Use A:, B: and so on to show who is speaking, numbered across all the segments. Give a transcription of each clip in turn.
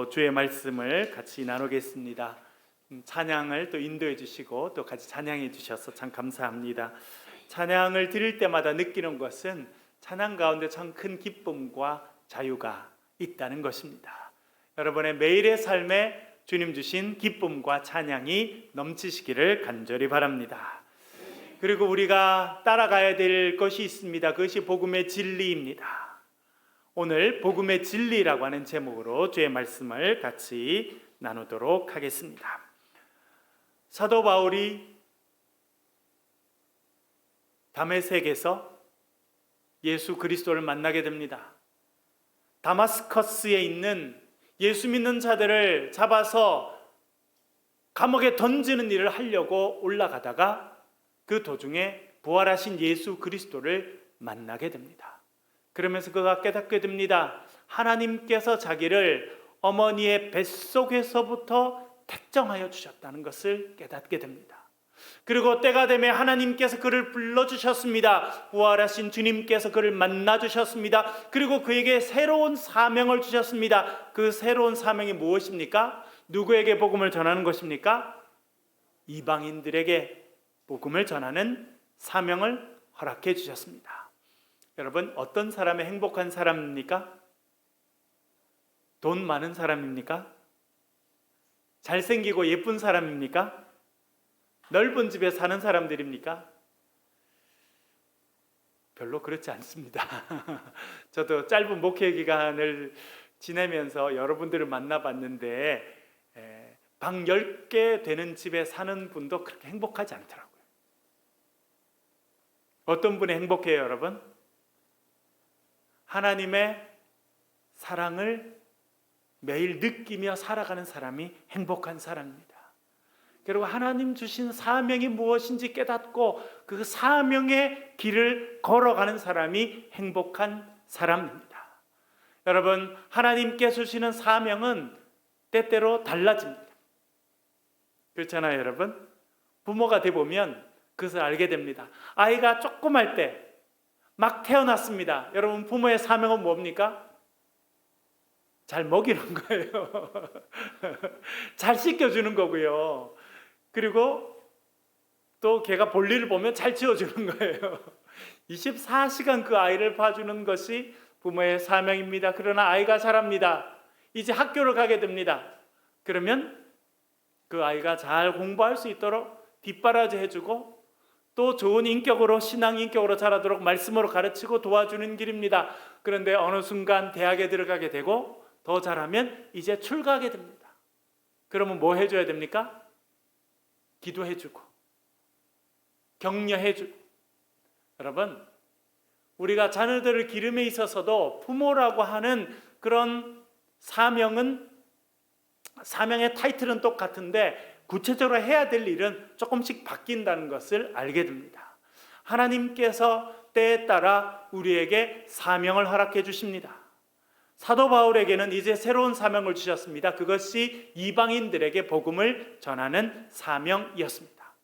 A: 또 주의 말씀을 같이 나누겠습니다. 찬양을 또 인도해 주시고 또 같이 찬양해 주셔서 참 감사합니다. 찬양을 드릴 때마다 느끼는 것은 찬양 가운데 참 큰 기쁨과 자유가 있다는 것입니다. 여러분의 매일의 삶에 주님 주신 기쁨과 찬양이 넘치시기를 간절히 바랍니다. 그리고 우리가 따라가야 될 것이 있습니다. 그것이 복음의 진리입니다. 오늘 복음의 진리라고 하는 제목으로 주의 말씀을 같이 나누도록 하겠습니다. 사도 바울이 다메섹에서 예수 그리스도를 만나게 됩니다. 다마스커스에 있는 예수 믿는 자들을 잡아서 감옥에 던지는 일을 하려고 올라가다가 그 도중에 부활하신 예수 그리스도를 만나게 됩니다. 그러면서 그가 깨닫게 됩니다. 하나님께서 자기를 어머니의 뱃속에서부터 택정하여 주셨다는 것을 깨닫게 됩니다. 그리고 때가 되면 하나님께서 그를 불러주셨습니다. 부활하신 주님께서 그를 만나주셨습니다. 그리고 그에게 새로운 사명을 주셨습니다. 그 새로운 사명이 무엇입니까? 누구에게 복음을 전하는 것입니까? 이방인들에게 복음을 전하는 사명을 허락해 주셨습니다. 여러분, 어떤 사람이 행복한 사람입니까? 돈 많은 사람입니까? 잘생기고 예쁜 사람입니까? 넓은 집에 사는 사람들입니까? 별로 그렇지 않습니다. 저도 짧은 목회 기간을 지내면서 여러분들을 만나봤는데 방 10개 되는 집에 사는 분도 그렇게 행복하지 않더라고요. 어떤 분이 행복해요, 여러분? 하나님의 사랑을 매일 느끼며 살아가는 사람이 행복한 사람입니다. 그리고 하나님 주신 사명이 무엇인지 깨닫고 그 사명의 길을 걸어가는 사람이 행복한 사람입니다. 여러분, 하나님께서 주시는 사명은 때때로 달라집니다. 그렇잖아요, 여러분? 부모가 되보면 그것을 알게 됩니다. 아이가 조그만 때 막 태어났습니다. 여러분, 부모의 사명은 뭡니까? 잘 먹이는 거예요. 잘 씻겨주는 거고요. 그리고 또 걔가 볼일을 보면 잘 지어주는 거예요. 24시간 그 아이를 봐주는 것이 부모의 사명입니다. 그러나 아이가 자랍니다. 이제 학교를 가게 됩니다. 그러면 그 아이가 잘 공부할 수 있도록 뒷바라지 해주고 또 좋은 인격으로, 신앙 인격으로 자라도록 말씀으로 가르치고 도와주는 길입니다. 그런데 어느 순간 대학에 들어가게 되고 더 잘하면 이제 출가하게 됩니다. 그러면 뭐 해줘야 됩니까? 기도해주고 격려해주고. 여러분, 우리가 자녀들을 기름에 있어서도 부모라고 하는 그런 사명의 타이틀은 똑같은데 구체적으로 해야 될 일은 조금씩 바뀐다는 것을 알게 됩니다. 하나님께서 때에 따라 우리에게 사명을 허락해 주십니다. 사도 바울에게는 이제 새로운 사명을 주셨습니다. 그것이 이방인들에게 복음을 전하는 사명이었습니다.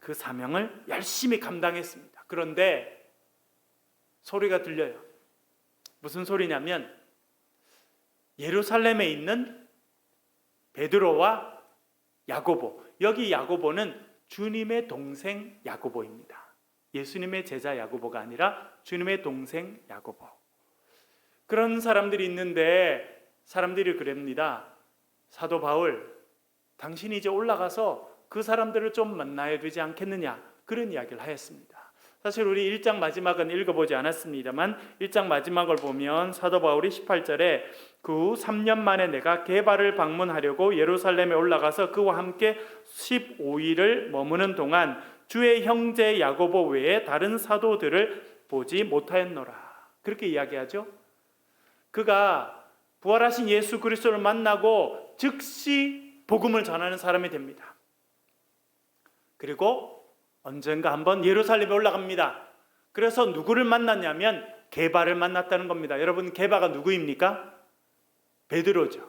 A: 그 사명을 열심히 감당했습니다. 그런데 소리가 들려요. 무슨 소리냐면 예루살렘에 있는 베드로와 야고보, 여기 야고보는 주님의 동생 야고보입니다. 예수님의 제자 야고보가 아니라 주님의 동생 야고보. 그런 사람들이 있는데 사람들이 그럽니다. 사도 바울, 당신이 이제 올라가서 그 사람들을 좀 만나야 되지 않겠느냐, 그런 이야기를 하였습니다. 사실 우리 1장 마지막은 읽어보지 않았습니다만 1장 마지막을 보면 사도 바울이 18절에 그 후 3년 만에 내가 게바를 방문하려고 예루살렘에 올라가서 그와 함께 15일을 머무는 동안 주의 형제 야고보 외에 다른 사도들을 보지 못하였노라. 그렇게 이야기하죠. 그가 부활하신 예수 그리스도를 만나고 즉시 복음을 전하는 사람이 됩니다. 그리고 언젠가 한번 예루살렘에 올라갑니다. 그래서 누구를 만났냐면 게바를 만났다는 겁니다. 여러분, 게바가 누구입니까? 베드로죠.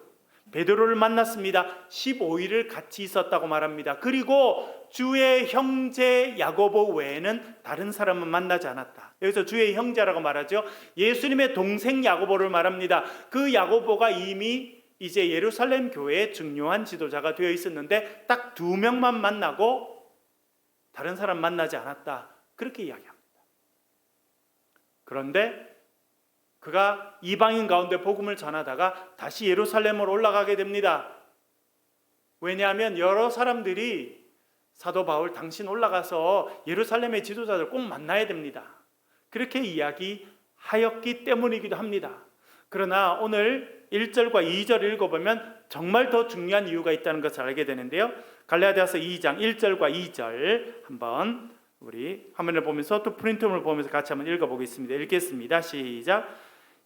A: 베드로를 만났습니다. 15일을 같이 있었다고 말합니다. 그리고 주의 형제 야고보 외에는 다른 사람은 만나지 않았다. 여기서 주의 형제라고 말하죠. 예수님의 동생 야고보를 말합니다. 그 야고보가 이미 이제 예루살렘 교회의 중요한 지도자가 되어 있었는데 딱 2명만 만나고 다른 사람 만나지 않았다. 그렇게 이야기합니다. 그런데 그가 이방인 가운데 복음을 전하다가 다시 예루살렘으로 올라가게 됩니다. 왜냐하면 여러 사람들이 사도 바울 당신 올라가서 예루살렘의 지도자들 꼭 만나야 됩니다. 그렇게 이야기하였기 때문이기도 합니다. 그러나 오늘 1절과 2절 읽어보면 정말 더 중요한 이유가 있다는 것을 알게 되는데요. 갈라디아서 2장 1절과 2절 한번 우리 화면을 보면서 또 프린트홈을 보면서 같이 한번 읽어보겠습니다. 읽겠습니다. 시작.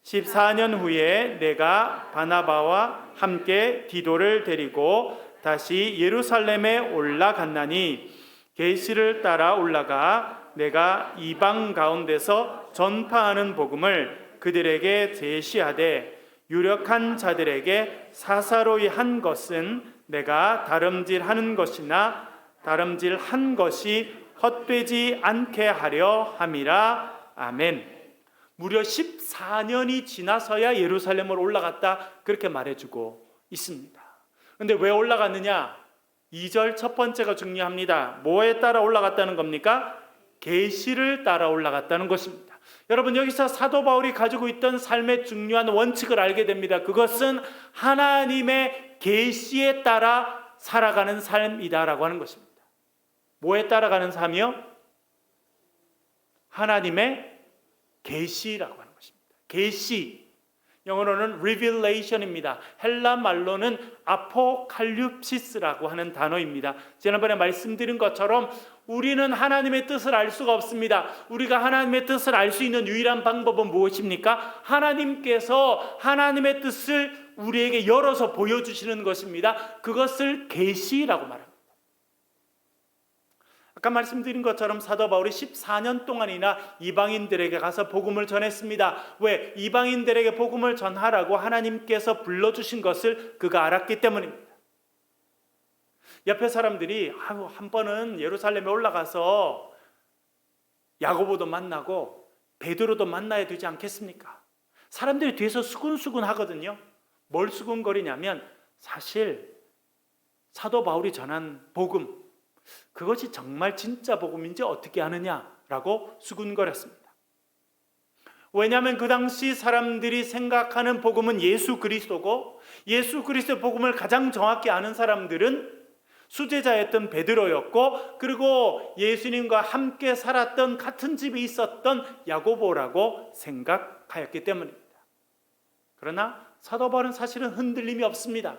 A: 14년 후에 내가 바나바와 함께 디도를 데리고 다시 예루살렘에 올라갔나니 계시를 따라 올라가 내가 이방 가운데서 전파하는 복음을 그들에게 제시하되 유력한 자들에게 사사로이 한 것은 내가 다름질하는 것이나 다름질한 것이 헛되지 않게 하려 함이라. 아멘. 무려 14년이 지나서야 예루살렘으로 올라갔다 그렇게 말해주고 있습니다. 그런데 왜 올라갔느냐? 2절 첫 번째가 중요합니다. 뭐에 따라 올라갔다는 겁니까? 계시를 따라 올라갔다는 것입니다. 여러분, 여기서 사도 바울이 가지고 있던 삶의 중요한 원칙을 알게 됩니다. 그것은 하나님의 계시에 따라 살아가는 삶이다라고 하는 것입니다. 뭐에 따라가는 삶이요? 하나님의 계시라고 하는 것입니다. 계시, 영어로는 revelation입니다. 헬라 말로는 아포칼립시스라고 하는 단어입니다. 지난번에 말씀드린 것처럼 우리는 하나님의 뜻을 알 수가 없습니다. 우리가 하나님의 뜻을 알 수 있는 유일한 방법은 무엇입니까? 하나님께서 하나님의 뜻을 우리에게 열어서 보여주시는 것입니다. 그것을 계시라고 말합니다. 아까 말씀드린 것처럼 사도 바울이 14년 동안이나 이방인들에게 가서 복음을 전했습니다. 왜? 이방인들에게 복음을 전하라고 하나님께서 불러주신 것을 그가 알았기 때문입니다. 옆에 사람들이 한 번은 예루살렘에 올라가서 야고보도 만나고 베드로도 만나야 되지 않겠습니까? 사람들이 뒤에서 수근수근 하거든요. 뭘 수근거리냐면 사실 사도 바울이 전한 복음, 그것이 정말 진짜 복음인지 어떻게 아느냐라고 수군거렸습니다. 왜냐하면 그 당시 사람들이 생각하는 복음은 예수 그리스도고, 예수 그리스도의 복음을 가장 정확히 아는 사람들은 수제자였던 베드로였고, 그리고 예수님과 함께 살았던 같은 집에 있었던 야고보라고 생각하였기 때문입니다. 그러나 사도 바울은 사실은 흔들림이 없습니다.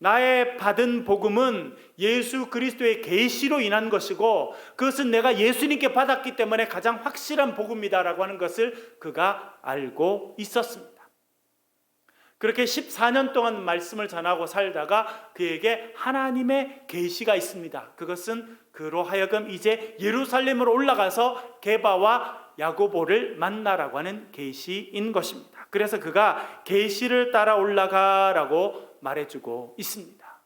A: 나의 받은 복음은 예수 그리스도의 계시로 인한 것이고 그것은 내가 예수님께 받았기 때문에 가장 확실한 복음이다라고 하는 것을 그가 알고 있었습니다. 그렇게 14년 동안 말씀을 전하고 살다가 그에게 하나님의 계시가 있습니다. 그것은 그로 하여금 이제 예루살렘으로 올라가서 게바와 야고보를 만나라고 하는 계시인 것입니다. 그래서 그가 계시를 따라 올라가라고 말해주고 있습니다.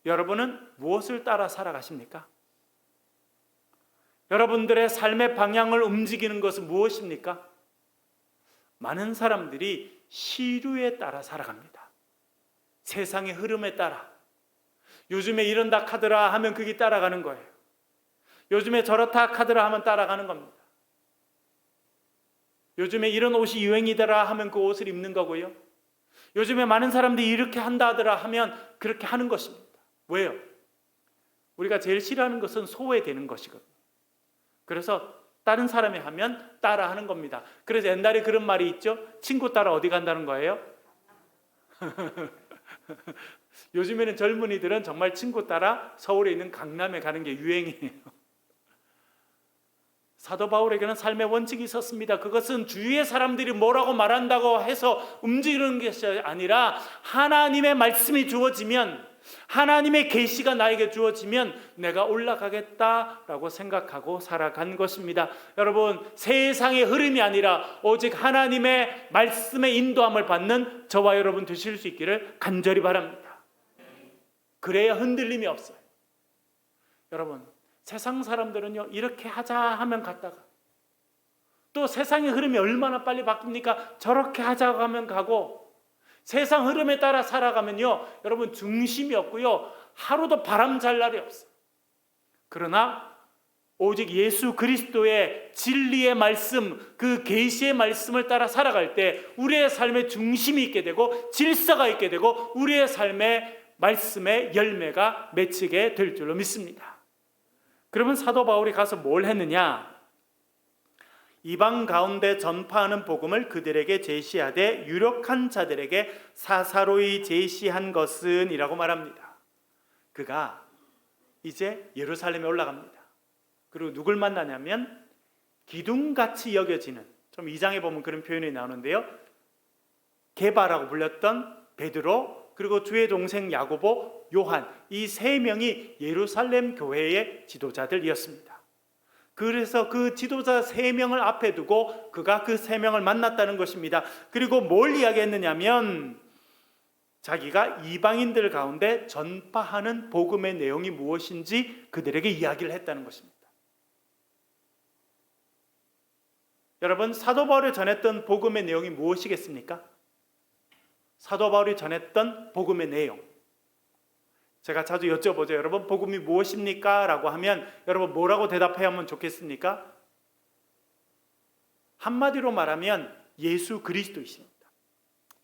A: 여러분은 무엇을 따라 살아가십니까? 여러분들의 삶의 방향을 움직이는 것은 무엇입니까? 많은 사람들이 시류에 따라 살아갑니다. 세상의 흐름에 따라. 요즘에 이런다 카더라 하면 그게 따라가는 거예요. 요즘에 저렇다 카더라 하면 따라가는 겁니다. 요즘에 이런 옷이 유행이더라 하면 그 옷을 입는 거고요. 요즘에 많은 사람들이 이렇게 한다 하더라 하면 그렇게 하는 것입니다. 왜요? 우리가 제일 싫어하는 것은 소외되는 것이거든요. 그래서 다른 사람이 하면 따라하는 겁니다. 그래서 옛날에 그런 말이 있죠. 친구 따라 어디 간다는 거예요? 요즘에는 젊은이들은 정말 친구 따라 서울에 있는 강남에 가는 게 유행이에요. 사도 바울에게는 삶의 원칙이 있었습니다. 그것은 주위의 사람들이 뭐라고 말한다고 해서 움직이는 것이 아니라 하나님의 말씀이 주어지면, 하나님의 계시가 나에게 주어지면 내가 올라가겠다라고 생각하고 살아간 것입니다. 여러분, 세상의 흐름이 아니라 오직 하나님의 말씀의 인도함을 받는 저와 여러분 되실 수 있기를 간절히 바랍니다. 그래야 흔들림이 없어요. 여러분, 세상 사람들은요, 이렇게 하자 하면 갔다가 또 세상의 흐름이 얼마나 빨리 바뀝니까? 저렇게 하자고 하면 가고, 세상 흐름에 따라 살아가면요, 여러분 중심이 없고요, 하루도 바람 잘 날이 없어요. 그러나 오직 예수 그리스도의 진리의 말씀, 그 계시의 말씀을 따라 살아갈 때 우리의 삶에 중심이 있게 되고 질서가 있게 되고 우리의 삶에 말씀의 열매가 맺히게 될 줄로 믿습니다. 그러면 사도 바울이 가서 뭘 했느냐? 이방 가운데 전파하는 복음을 그들에게 제시하되 유력한 자들에게 사사로이 제시한 것은 이라고 말합니다. 그가 이제 예루살렘에 올라갑니다. 그리고 누굴 만나냐면 기둥같이 여겨지는, 좀 2장에 보면 그런 표현이 나오는데요, 게바라고 불렸던 베드로, 그리고 주의 동생 야고보, 요한, 이 세 명이 예루살렘 교회의 지도자들이었습니다. 그래서 그 지도자 세 명을 앞에 두고 그가 그 세 명을 만났다는 것입니다. 그리고 뭘 이야기했느냐면 자기가 이방인들 가운데 전파하는 복음의 내용이 무엇인지 그들에게 이야기를 했다는 것입니다. 여러분, 사도 바울이 전했던 복음의 내용이 무엇이겠습니까? 사도 바울이 전했던 복음의 내용, 제가 자주 여쭤보죠. 여러분, 복음이 무엇입니까? 라고 하면 여러분 뭐라고 대답해야 하면 좋겠습니까? 한마디로 말하면 예수 그리스도이십니다.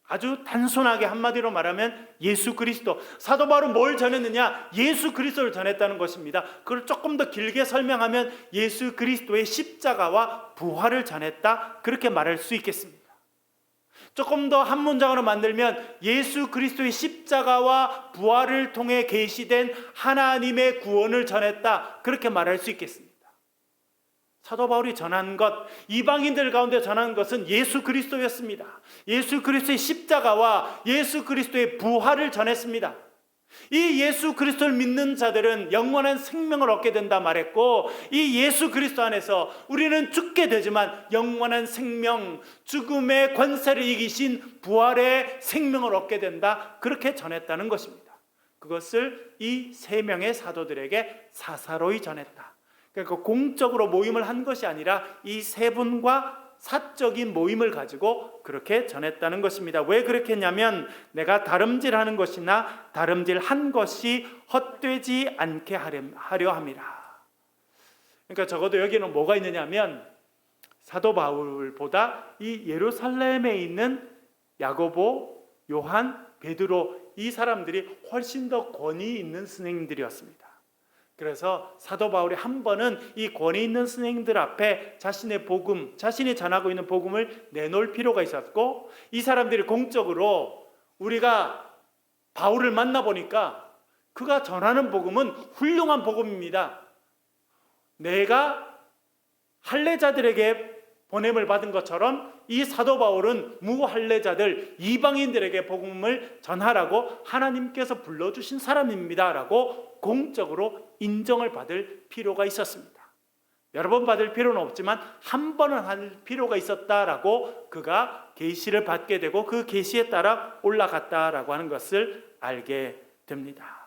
A: 아주 단순하게 한마디로 말하면 예수 그리스도. 사도 바울은 뭘 전했느냐? 예수 그리스도를 전했다는 것입니다. 그걸 조금 더 길게 설명하면 예수 그리스도의 십자가와 부활을 전했다, 그렇게 말할 수 있겠습니다. 조금 더 한 문장으로 만들면 예수 그리스도의 십자가와 부활을 통해 계시된 하나님의 구원을 전했다, 그렇게 말할 수 있겠습니다. 사도 바울이 전한 것, 이방인들 가운데 전한 것은 예수 그리스도였습니다. 예수 그리스도의 십자가와 예수 그리스도의 부활을 전했습니다. 이 예수 그리스도를 믿는 자들은 영원한 생명을 얻게 된다 말했고, 이 예수 그리스도 안에서 우리는 죽게 되지만 영원한 생명, 죽음의 권세를 이기신 부활의 생명을 얻게 된다, 그렇게 전했다는 것입니다. 그것을 이 세 명의 사도들에게 사사로이 전했다. 그러니까 공적으로 모임을 한 것이 아니라 이 세 분과 사적인 모임을 가지고 그렇게 전했다는 것입니다. 왜 그렇게 했냐면 내가 다름질하는 것이나 다름질한 것이 헛되지 않게 하려 함이라. 그러니까 적어도 여기는 뭐가 있느냐면 사도 바울보다 이 예루살렘에 있는 야고보, 요한, 베드로, 이 사람들이 훨씬 더 권위 있는 스승들이었습니다. 그래서 사도 바울이 한 번은 이 권위 있는 스승들 앞에 자신의 복음, 자신이 전하고 있는 복음을 내놓을 필요가 있었고, 이 사람들이 공적으로 우리가 바울을 만나보니까 그가 전하는 복음은 훌륭한 복음입니다. 내가 할례자들에게 보냄을 받은 것처럼 이 사도 바울은 무할례자들, 이방인들에게 복음을 전하라고 하나님께서 불러주신 사람입니다 라고 공적으로 인정을 받을 필요가 있었습니다. 여러 번 받을 필요는 없지만 한 번은 할 필요가 있었다라고 그가 계시를 받게 되고 그 계시에 따라 올라갔다라고 하는 것을 알게 됩니다.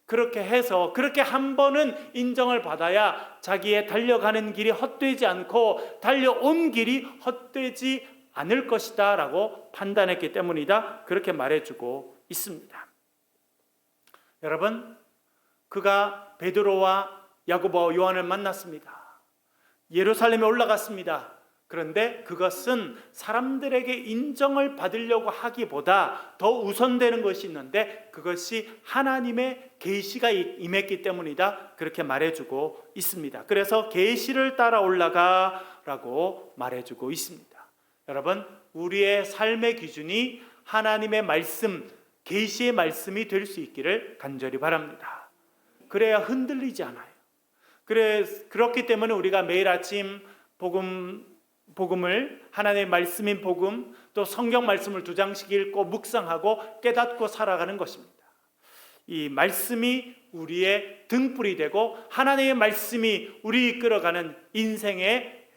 A: 그렇게 해서 그렇게 한 번은 인정을 받아야 자기의 달려가는 길이 헛되지 않고 달려온 길이 헛되지 않을 것이다 라고 판단했기 때문이다, 그렇게 말해주고 있습니다. 여러분, 그가 베드로와 야고보와 요한을 만났습니다. 예루살렘에 올라갔습니다. 그런데 그것은 사람들에게 인정을 받으려고 하기보다 더 우선되는 것이 있는데 그것이 하나님의 계시가 임했기 때문이다, 그렇게 말해주고 있습니다. 그래서 계시를 따라 올라가라고 말해주고 있습니다. 여러분, 우리의 삶의 기준이 하나님의 말씀, 계시의 말씀이 될 수 있기를 간절히 바랍니다. 그래야 흔들리지 않아요. 그렇기 때문에 우리가 매일 아침 복음을, 하나님의 말씀인 복음, 또 성경 말씀을 2장씩 읽고 묵상하고 깨닫고 살아가는 것입니다. 이 말씀이 우리의 등불이 되고 하나님의 말씀이 우리 이끌어가는 인생의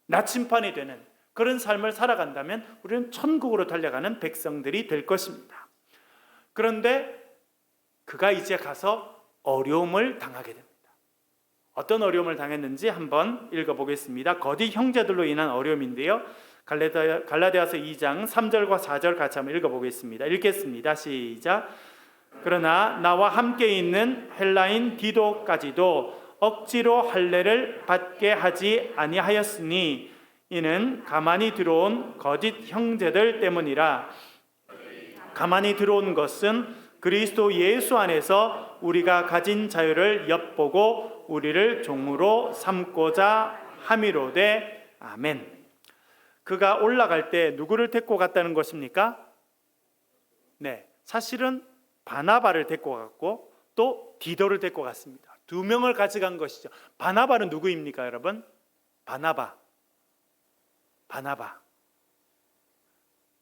A: 나침판이 되는 그런 삶을 살아간다면 우리는 천국으로 달려가는 백성들이 될 것입니다. 그런데 그가 이제 가서 어려움을 당하게 됩니다. 어떤 어려움을 당했는지 한번 읽어보겠습니다. 거짓 형제들로 인한 어려움인데요, 갈라디아서 2장 3절과 4절 같이 한번 읽어보겠습니다. 읽겠습니다. 시작. 그러나 나와 함께 있는 헬라인 디도까지도 억지로 할례를 받게 하지 아니하였으니 이는 가만히 들어온 거짓 형제들 때문이라. 가만히 들어온 것은 그리스도 예수 안에서 우리가 가진 자유를 엿보고 우리를 종으로 삼고자 함이로되. 아멘. 그가 올라갈 때 누구를 데리고 갔다는 것입니까? 네, 사실은 바나바를 데리고 갔고 또 디도를 데리고 갔습니다. 두 명을 가져간 것이죠. 바나바는 누구입니까, 여러분? 바나바.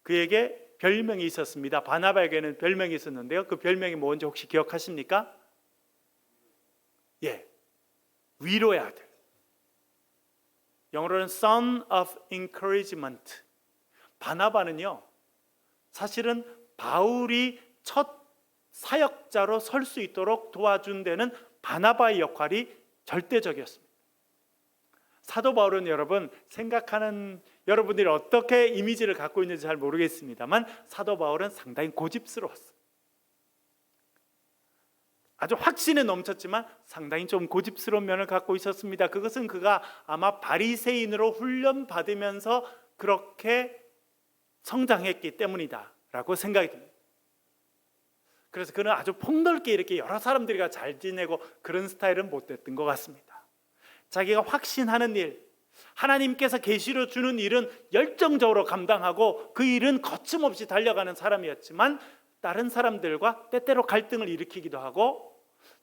A: 그에게 별명이 있었습니다. 바나바에게는 별명이 있었는데요. 그 별명이 뭔지 혹시 기억하십니까? 예, 위로의 아들. 영어로는 Son of Encouragement. 바나바는요, 사실은 바울이 첫 사역자로 설 수 있도록 도와준 데는 바나바의 역할이 절대적이었습니다. 사도 바울은 여러분, 생각하는 여러분들이 어떻게 이미지를 갖고 있는지 잘 모르겠습니다만 사도 바울은 상당히 고집스러웠어요. 아주 확신에 넘쳤지만 상당히 좀 고집스러운 면을 갖고 있었습니다. 그것은 그가 아마 바리새인으로 훈련받으면서 그렇게 성장했기 때문이다 라고 생각이 듭니다. 그래서 그는 아주 폭넓게 이렇게 여러 사람들과 잘 지내고 그런 스타일은 못 됐던 것 같습니다. 자기가 확신하는 일, 하나님께서 계시로 주는 일은 열정적으로 감당하고 그 일은 거침없이 달려가는 사람이었지만 다른 사람들과 때때로 갈등을 일으키기도 하고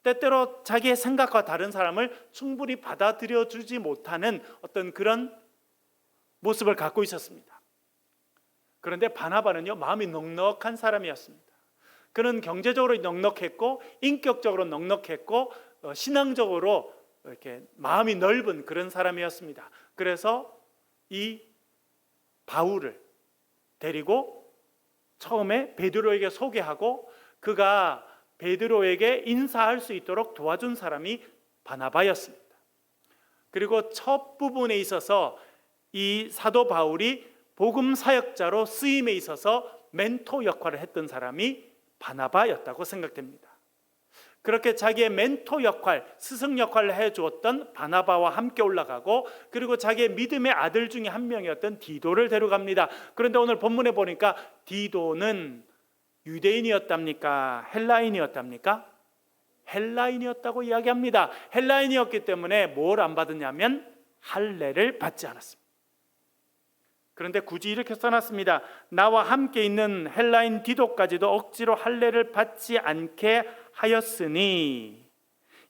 A: 때때로 자기의 생각과 다른 사람을 충분히 받아들여 주지 못하는 어떤 그런 모습을 갖고 있었습니다. 그런데 바나바는요, 마음이 넉넉한 사람이었습니다. 그는 경제적으로 넉넉했고 인격적으로 넉넉했고 신앙적으로 이렇게 마음이 넓은 그런 사람이었습니다. 그래서 이 바울을 데리고 처음에 베드로에게 소개하고 그가 베드로에게 인사할 수 있도록 도와준 사람이 바나바였습니다. 그리고 첫 부분에 있어서 이 사도 바울이 복음 사역자로 쓰임에 있어서 멘토 역할을 했던 사람이 바나바였다고 생각됩니다. 그렇게 자기의 멘토 역할, 스승 역할을 해주었던 바나바와 함께 올라가고 그리고 자기의 믿음의 아들 중에 한 명이었던 디도를 데려갑니다. 그런데 오늘 본문에 보니까 디도는 유대인이었답니까? 헬라인이었답니까? 헬라인이었다고 이야기합니다. 헬라인이었기 때문에 뭘 안 받았냐면 할례를 받지 않았습니다. 그런데 굳이 이렇게 써놨습니다. 나와 함께 있는 헬라인 디도까지도 억지로 할례를 받지 않게 하였으니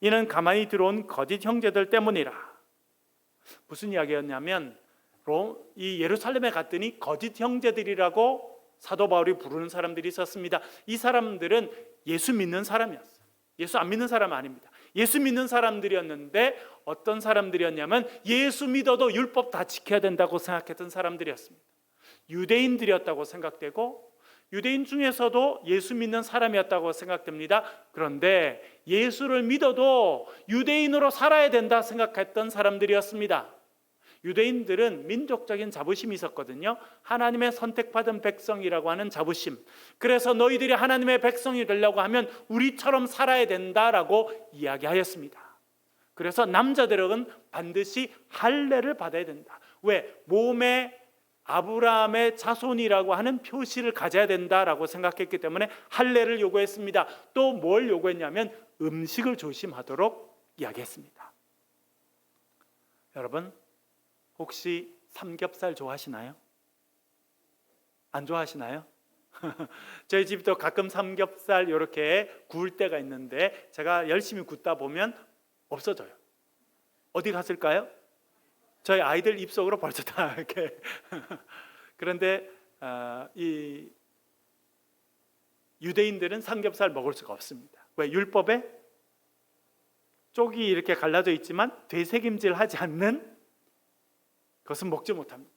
A: 이는 가만히 들어온 거짓 형제들 때문이라. 무슨 이야기였냐면 이 예루살렘에 갔더니 거짓 형제들이라고 사도 바울이 부르는 사람들이 있었습니다. 이 사람들은 예수 믿는 사람이었어요. 예수 안 믿는 사람 아닙니다. 예수 믿는 사람들이었는데 어떤 사람들이었냐면 예수 믿어도 율법 다 지켜야 된다고 생각했던 사람들이었습니다. 유대인들이었다고 생각되고 유대인 중에서도 예수 믿는 사람이었다고 생각됩니다. 그런데 예수를 믿어도 유대인으로 살아야 된다 생각했던 사람들이었습니다. 유대인들은 민족적인 자부심이 있었거든요. 하나님의 선택받은 백성이라고 하는 자부심. 그래서 너희들이 하나님의 백성이 되려고 하면 우리처럼 살아야 된다라고 이야기하였습니다. 그래서 남자들은 반드시 할례를 받아야 된다. 왜? 몸에 아브라함의 자손이라고 하는 표시를 가져야 된다라고 생각했기 때문에 할례를 요구했습니다. 또 뭘 요구했냐면 음식을 조심하도록 이야기했습니다. 여러분, 혹시 삼겹살 좋아하시나요? 안 좋아하시나요? 저희 집도 가끔 삼겹살 이렇게 구울 때가 있는데 제가 열심히 굽다 보면 없어져요. 어디 갔을까요? 저희 아이들 입속으로 벌써 다 이렇게. 그런데 이 유대인들은 삼겹살 먹을 수가 없습니다. 왜? 율법에 쪽이 이렇게 갈라져 있지만 되새김질하지 않는 그것은 먹지 못합니다.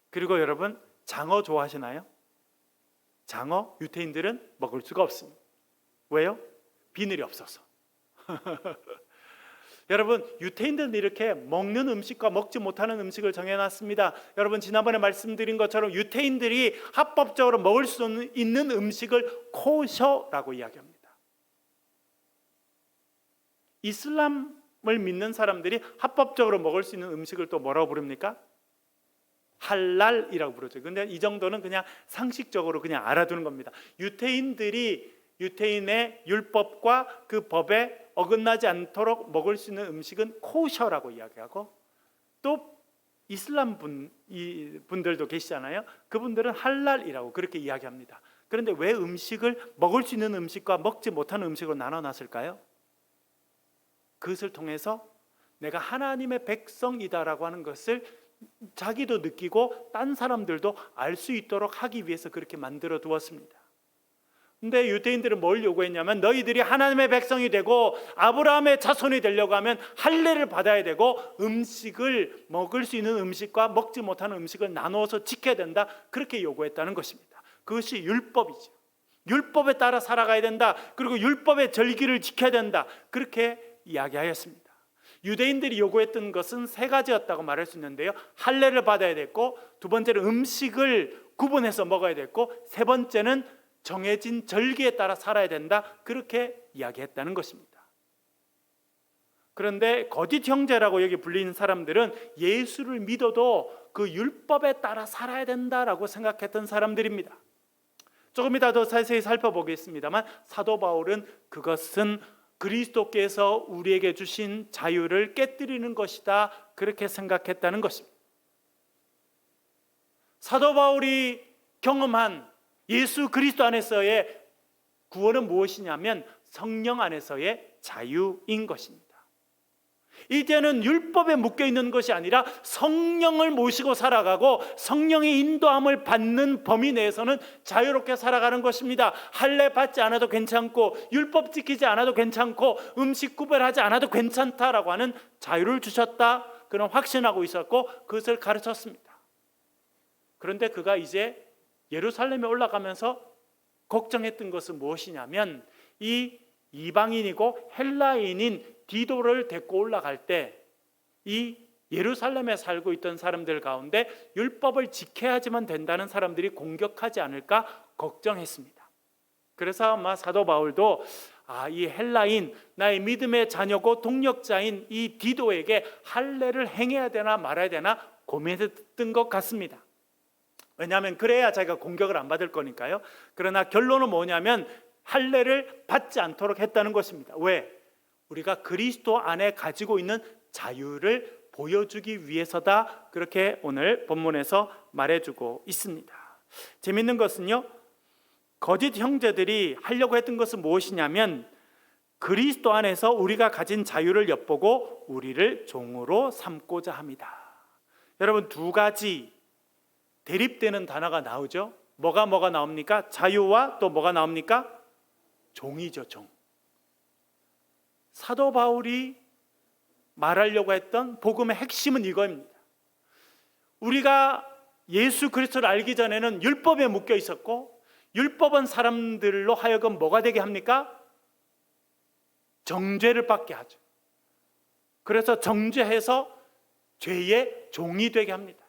A: 그리고 여러분, 장어 좋아하시나요? 장어 유대인들은 먹을 수가 없습니다. 왜요? 비늘이 없어서. 여러분, 유대인들은 이렇게 먹는 음식과 먹지 못하는 음식을 정해놨습니다. 여러분, 지난번에 말씀드린 것처럼 유대인들이 합법적으로 먹을 수 있는 음식을 코셔라고 이야기합니다. 이슬람을 믿는 사람들이 합법적으로 먹을 수 있는 음식을 또 뭐라고 부릅니까? 할랄이라고 부르죠. 근데 이 정도는 그냥 상식적으로 그냥 알아두는 겁니다. 유대인의 율법과 그 법에 어긋나지 않도록 먹을 수 있는 음식은 코셔라고 이야기하고, 또 이슬람 분들도 계시잖아요. 그분들은 할랄이라고 그렇게 이야기합니다. 그런데 왜 음식을 먹을 수 있는 음식과 먹지 못하는 음식으로 나눠놨을까요? 그것을 통해서 내가 하나님의 백성이다라고 하는 것을 자기도 느끼고 딴 사람들도 알 수 있도록 하기 위해서 그렇게 만들어 두었습니다. 근데 유대인들은 뭘 요구했냐면, 너희들이 하나님의 백성이 되고 아브라함의 자손이 되려고 하면 할례를 받아야 되고, 음식을 먹을 수 있는 음식과 먹지 못하는 음식을 나누어서 지켜야 된다, 그렇게 요구했다는 것입니다. 그것이 율법이죠. 율법에 따라 살아가야 된다, 그리고 율법의 절기를 지켜야 된다, 그렇게 이야기하였습니다. 유대인들이 요구했던 것은 세 가지였다고 말할 수 있는데요. 할례를 받아야 됐고, 두 번째는 음식을 구분해서 먹어야 됐고, 세 번째는 정해진 절기에 따라 살아야 된다, 그렇게 이야기했다는 것입니다. 그런데 거짓 형제라고 여기 불리는 사람들은 예수를 믿어도 그 율법에 따라 살아야 된다라고 생각했던 사람들입니다. 조금 이따 더 자세히 살펴보겠습니다만, 사도 바울은 그것은 그리스도께서 우리에게 주신 자유를 깨뜨리는 것이다, 그렇게 생각했다는 것입니다. 사도 바울이 경험한 예수 그리스도 안에서의 구원은 무엇이냐면 성령 안에서의 자유인 것입니다. 이제는 율법에 묶여 있는 것이 아니라 성령을 모시고 살아가고 성령의 인도함을 받는 범위 내에서는 자유롭게 살아가는 것입니다. 할례 받지 않아도 괜찮고, 율법 지키지 않아도 괜찮고, 음식 구별하지 않아도 괜찮다라고 하는 자유를 주셨다, 그런 확신하고 있었고 그것을 가르쳤습니다. 그런데 그가 이제 예루살렘에 올라가면서 걱정했던 것은 무엇이냐면, 이 이방인이고 헬라인인 디도를 데리고 올라갈 때 이 예루살렘에 살고 있던 사람들 가운데 율법을 지켜야지만 된다는 사람들이 공격하지 않을까 걱정했습니다. 그래서 아마 사도 바울도 이 헬라인, 나의 믿음의 자녀고 동력자인 이 디도에게 할례를 행해야 되나 말아야 되나 고민했던 것 같습니다. 왜냐하면 그래야 자기가 공격을 안 받을 거니까요. 그러나 결론은 뭐냐면 할례를 받지 않도록 했다는 것입니다. 왜? 우리가 그리스도 안에 가지고 있는 자유를 보여주기 위해서다, 그렇게 오늘 본문에서 말해주고 있습니다. 재밌는 것은요, 거짓 형제들이 하려고 했던 것은 무엇이냐면 그리스도 안에서 우리가 가진 자유를 엿보고 우리를 종으로 삼고자 합니다. 여러분, 두 가지 대립되는 단어가 나오죠. 뭐가 나옵니까? 자유와 또 뭐가 나옵니까? 종이죠, 종. 사도 바울이 말하려고 했던 복음의 핵심은 이거입니다. 우리가 예수 그리스도를 알기 전에는 율법에 묶여 있었고, 율법은 사람들로 하여금 뭐가 되게 합니까? 정죄를 받게 하죠. 그래서 정죄해서 죄의 종이 되게 합니다.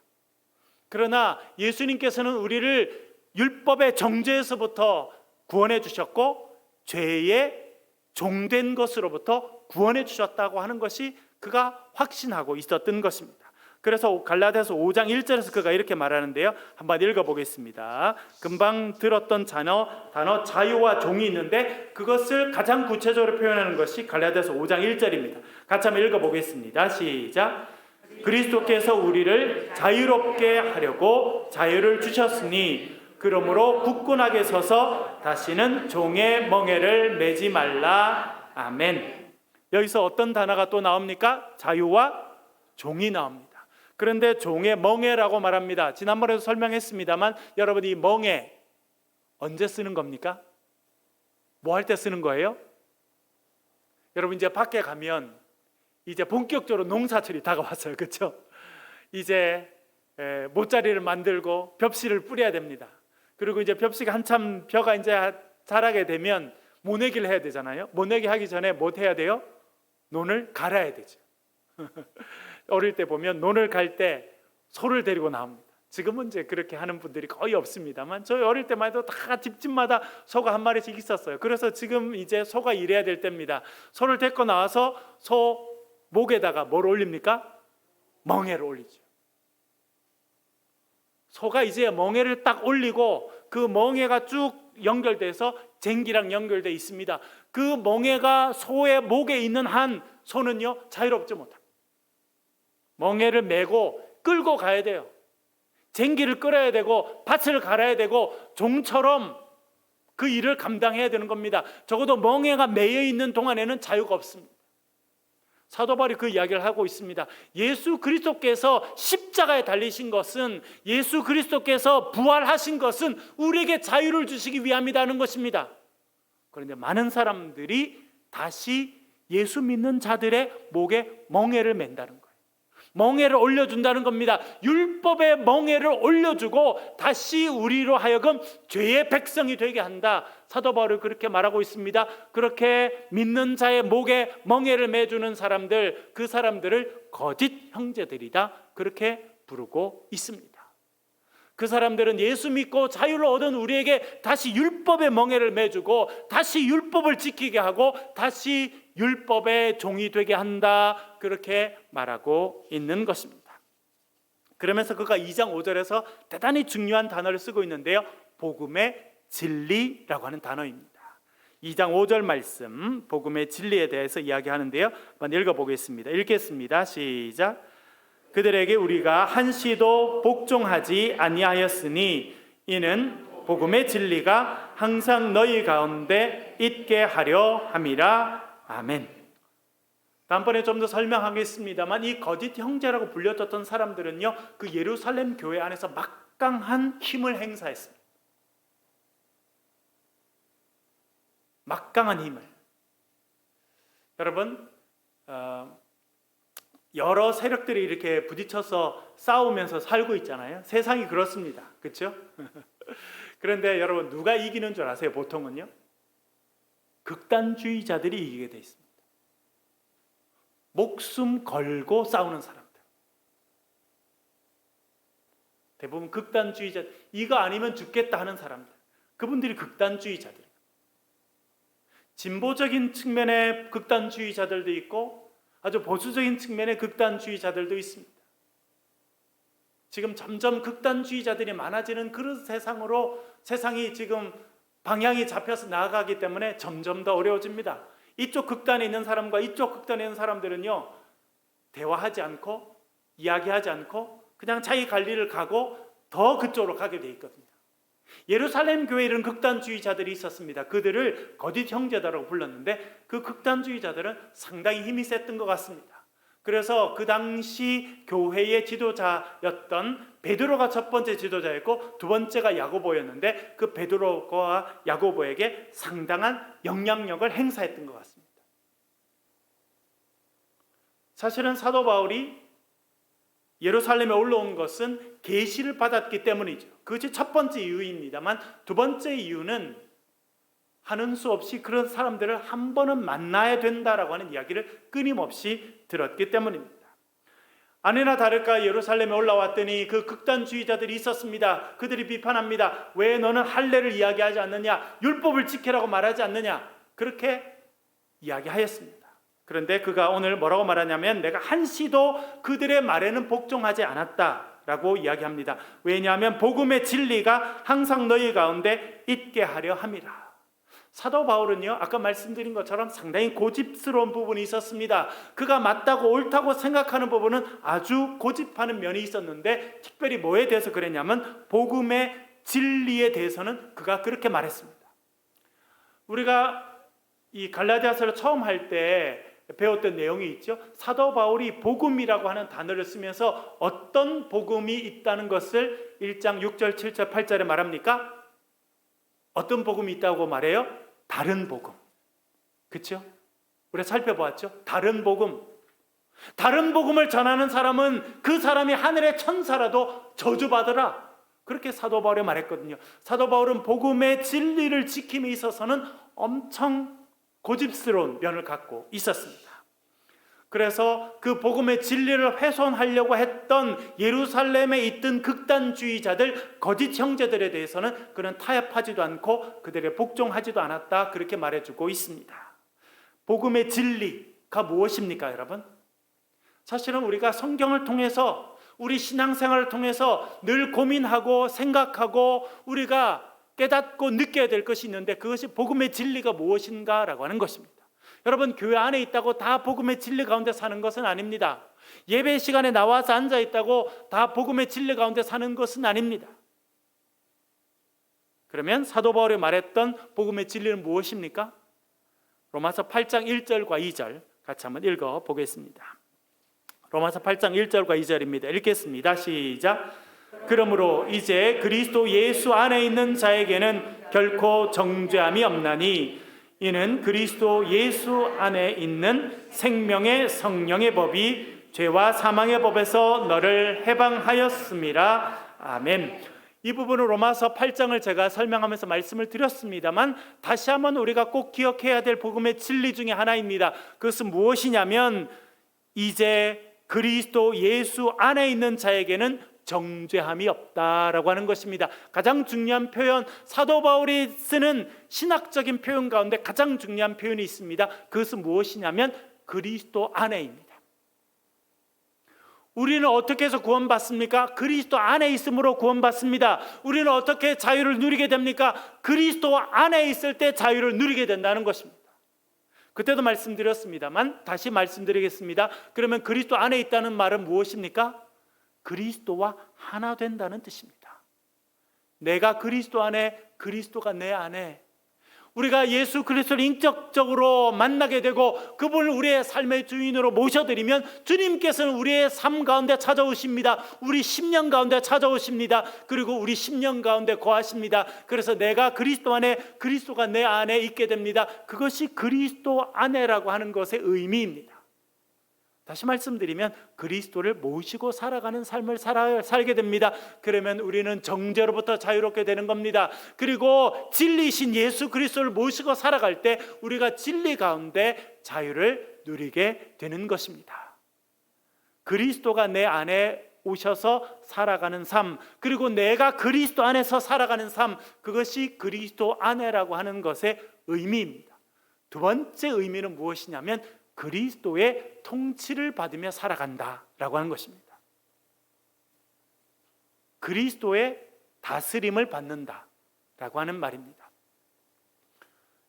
A: 그러나 예수님께서는 우리를 율법의 정죄에서부터 구원해 주셨고 죄의 종된 것으로부터 구원해 주셨다고 하는 것이 그가 확신하고 있었던 것입니다. 그래서 갈라디아서 5장 1절에서 그가 이렇게 말하는데요, 한번 읽어보겠습니다. 금방 들었던 단어 자유와 종이 있는데 그것을 가장 구체적으로 표현하는 것이 갈라디아서 5장 1절입니다. 같이 한번 읽어보겠습니다. 시작. 그리스도께서 우리를 자유롭게 하려고 자유를 주셨으니 그러므로 굳건하게 서서 다시는 종의 멍에를 매지 말라. 아멘. 여기서 어떤 단어가 또 나옵니까? 자유와 종이 나옵니다. 그런데 종의 멍에라고 말합니다. 지난번에도 설명했습니다만, 여러분, 이 멍에 언제 쓰는 겁니까? 뭐 할 때 쓰는 거예요? 여러분, 이제 밖에 가면 이제 본격적으로 농사철이 다가왔어요. 그렇죠? 이제 모짜리를 만들고 벽실을 뿌려야 됩니다. 그리고 이제 벽시가 한참 벼가 이제 자라게 되면 모내기를 해야 되잖아요. 모내기 하기 전에 뭐 해야 돼요? 논을 갈아야 되죠. 어릴 때 보면 논을 갈 때 소를 데리고 나옵니다. 지금은 이제 그렇게 하는 분들이 거의 없습니다만 저희 어릴 때만 해도 다 집집마다 소가 한 마리씩 있었어요. 그래서 지금 이제 소가 일해야 될 때입니다. 소를 데리고 나와서 소 목에다가 뭘 올립니까? 멍에를 올리죠. 소가 이제 멍에를 딱 올리고 그 멍에가 쭉 연결돼서 쟁기랑 연결돼 있습니다. 그 멍에가 소의 목에 있는 한 소는요 자유롭지 못합니다. 멍에를 메고 끌고 가야 돼요. 쟁기를 끌어야 되고 밭을 갈아야 되고 종처럼 그 일을 감당해야 되는 겁니다. 적어도 멍에가 매여 있는 동안에는 자유가 없습니다. 사도 바울이 그 이야기를 하고 있습니다. 예수 그리스도께서 십자가에 달리신 것은, 예수 그리스도께서 부활하신 것은 우리에게 자유를 주시기 위함이라는 것입니다. 그런데 많은 사람들이 다시 예수 믿는 자들의 목에 멍에를 맨다는 거예요. 멍에를 올려준다는 겁니다. 율법의 멍에를 올려주고 다시 우리로 하여금 죄의 백성이 되게 한다. 사도 바울이 그렇게 말하고 있습니다. 그렇게 믿는 자의 목에 멍에를 매주는 사람들, 그 사람들을 거짓 형제들이다, 그렇게 부르고 있습니다. 그 사람들은 예수 믿고 자유를 얻은 우리에게 다시 율법의 멍에를 매주고 다시 율법을 지키게 하고 다시 율법의 종이 되게 한다, 그렇게 말하고 있는 것입니다. 그러면서 그가 2장 5절에서 대단히 중요한 단어를 쓰고 있는데요, 복음의 진리라고 하는 단어입니다. 2장 5절 말씀, 복음의 진리에 대해서 이야기하는데요, 한번 읽어보겠습니다. 읽겠습니다. 시작. 그들에게 우리가 한시도 복종하지 아니하였으니 이는 복음의 진리가 항상 너희 가운데 있게 하려 함이라. 아멘. 다음번에 좀 더 설명하겠습니다만 이 거짓 형제라고 불렸던 사람들은요, 그 예루살렘 교회 안에서 막강한 힘을 행사했습니다. 막강한 힘을. 여러분, 여러 세력들이 이렇게 부딪혀서 싸우면서 살고 있잖아요. 세상이 그렇습니다. 그렇죠? 그런데 여러분, 누가 이기는 줄 아세요? 보통은요, 극단주의자들이 이기게 돼 있습니다. 목숨 걸고 싸우는 사람들. 대부분 극단주의자, 이거 아니면 죽겠다 하는 사람들, 그분들이 극단주의자들이에요. 진보적인 측면의 극단주의자들도 있고 아주 보수적인 측면의 극단주의자들도 있습니다. 지금 점점 극단주의자들이 많아지는 그런 세상으로, 세상이 지금 방향이 잡혀서 나아가기 때문에 점점 더 어려워집니다. 이쪽 극단에 있는 사람과 이쪽 극단에 있는 사람들은요, 대화하지 않고 이야기하지 않고 그냥 자기 갈 일을 가고 더 그쪽으로 가게 돼 있거든요. 예루살렘 교회에 이런 극단주의자들이 있었습니다. 그들을 거짓 형제다라고 불렀는데 그 극단주의자들은 상당히 힘이 셌던 것 같습니다. 그래서 그 당시 교회의 지도자였던 베드로가 첫 번째 지도자였고 두 번째가 야고보였는데 그 베드로와 야고보에게 상당한 영향력을 행사했던 것 같습니다. 사실은 사도 바울이 예루살렘에 올라온 것은 계시를 받았기 때문이죠. 그것이 첫 번째 이유입니다만, 두 번째 이유는 하는 수 없이 그런 사람들을 한 번은 만나야 된다라고 하는 이야기를 끊임없이 들었기 때문입니다. 아니나 다를까 예루살렘에 올라왔더니 그 극단주의자들이 있었습니다. 그들이 비판합니다. 왜 너는 할례를 이야기하지 않느냐, 율법을 지키라고 말하지 않느냐, 그렇게 이야기하였습니다. 그런데 그가 오늘 뭐라고 말하냐면, 내가 한시도 그들의 말에는 복종하지 않았다라고 이야기합니다. 왜냐하면 복음의 진리가 항상 너희 가운데 있게 하려 함이라. 사도 바울은요, 아까 말씀드린 것처럼 상당히 고집스러운 부분이 있었습니다. 그가 맞다고 옳다고 생각하는 부분은 아주 고집하는 면이 있었는데, 특별히 뭐에 대해서 그랬냐면 복음의 진리에 대해서는 그가 그렇게 말했습니다. 우리가 이 갈라디아서를 처음 할 때 배웠던 내용이 있죠. 사도 바울이 복음이라고 하는 단어를 쓰면서 어떤 복음이 있다는 것을 1장 6절, 7절, 8절에 말합니까? 어떤 복음이 있다고 말해요? 다른 복음. 그렇죠? 우리가 살펴보았죠? 다른 복음. 다른 복음을 전하는 사람은 그 사람이 하늘의 천사라도 저주받으라. 그렇게 사도 바울이 말했거든요. 사도 바울은 복음의 진리를 지킴에 있어서는 엄청 고집스러운 면을 갖고 있었습니다. 그래서 그 복음의 진리를 훼손하려고 했던 예루살렘에 있던 극단주의자들, 거짓 형제들에 대해서는 그는 타협하지도 않고 그들의 복종하지도 않았다, 그렇게 말해주고 있습니다. 복음의 진리가 무엇입니까, 여러분? 사실은 우리가 성경을 통해서, 우리 신앙생활을 통해서 늘 고민하고 생각하고 우리가 깨닫고 느껴야 될 것이 있는데, 그것이 복음의 진리가 무엇인가라고 하는 것입니다. 여러분, 교회 안에 있다고 다 복음의 진리 가운데 사는 것은 아닙니다. 예배 시간에 나와서 앉아 있다고 다 복음의 진리 가운데 사는 것은 아닙니다. 그러면 사도 바울이 말했던 복음의 진리는 무엇입니까? 로마서 8장 1절과 2절 같이 한번 읽어 보겠습니다. 로마서 8장 1절과 2절입니다. 읽겠습니다. 시작. 그러므로 이제 그리스도 예수 안에 있는 자에게는 결코 정죄함이 없나니 이는 그리스도 예수 안에 있는 생명의 성령의 법이 죄와 사망의 법에서 너를 해방하였음이라. 아멘. 이 부분은 로마서 8장을 제가 설명하면서 말씀을 드렸습니다만, 다시 한번 우리가 꼭 기억해야 될 복음의 진리 중에 하나입니다. 그것은 무엇이냐면, 이제 그리스도 예수 안에 있는 자에게는 정죄함이 없다라고 하는 것입니다. 가장 중요한 표현, 사도 바울이 쓰는 신학적인 표현 가운데 가장 중요한 표현이 있습니다. 그것은 무엇이냐면 그리스도 안에입니다. 우리는 어떻게 해서 구원받습니까? 그리스도 안에 있음으로 구원받습니다. 우리는 어떻게 자유를 누리게 됩니까? 그리스도 안에 있을 때 자유를 누리게 된다는 것입니다. 그때도 말씀드렸습니다만 다시 말씀드리겠습니다. 그러면 그리스도 안에 있다는 말은 무엇입니까? 그리스도와 하나 된다는 뜻입니다. 내가 그리스도 안에, 그리스도가 내 안에, 우리가 예수 그리스도를 인격적으로 만나게 되고 그분을 우리의 삶의 주인으로 모셔드리면 주님께서는 우리의 삶 가운데 찾아오십니다. 우리 심령 가운데 찾아오십니다. 그리고 우리 심령 가운데 거하십니다. 그래서 내가 그리스도 안에, 그리스도가 내 안에 있게 됩니다. 그것이 그리스도 안에라고 하는 것의 의미입니다. 다시 말씀드리면 그리스도를 모시고 살아가는 삶을 살게 됩니다. 그러면 우리는 정죄로부터 자유롭게 되는 겁니다. 그리고 진리이신 예수 그리스도를 모시고 살아갈 때 우리가 진리 가운데 자유를 누리게 되는 것입니다. 그리스도가 내 안에 오셔서 살아가는 삶, 그리고 내가 그리스도 안에서 살아가는 삶, 그것이 그리스도 안에라고 하는 것의 의미입니다. 두 번째 의미는 무엇이냐면 그리스도의 통치를 받으며 살아간다라고 하는 것입니다. 그리스도의 다스림을 받는다라고 하는 말입니다.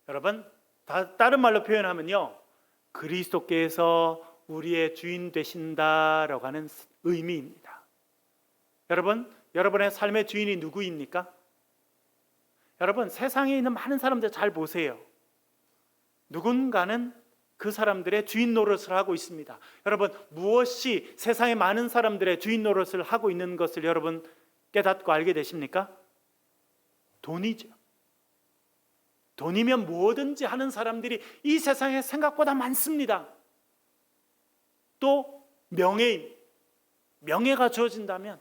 A: 여러분, 다른 말로 표현하면요, 그리스도께서 우리의 주인 되신다라고 하는 의미입니다. 여러분, 여러분의 삶의 주인이 누구입니까? 여러분, 세상에 있는 많은 사람들 잘 보세요. 누군가는 그 사람들의 주인 노릇을 하고 있습니다. 여러분, 무엇이 세상의 많은 사람들의 주인 노릇을 하고 있는 것을 여러분 깨닫고 알게 되십니까? 돈이죠. 돈이면 뭐든지 하는 사람들이 이 세상에 생각보다 많습니다. 또 명예가 주어진다면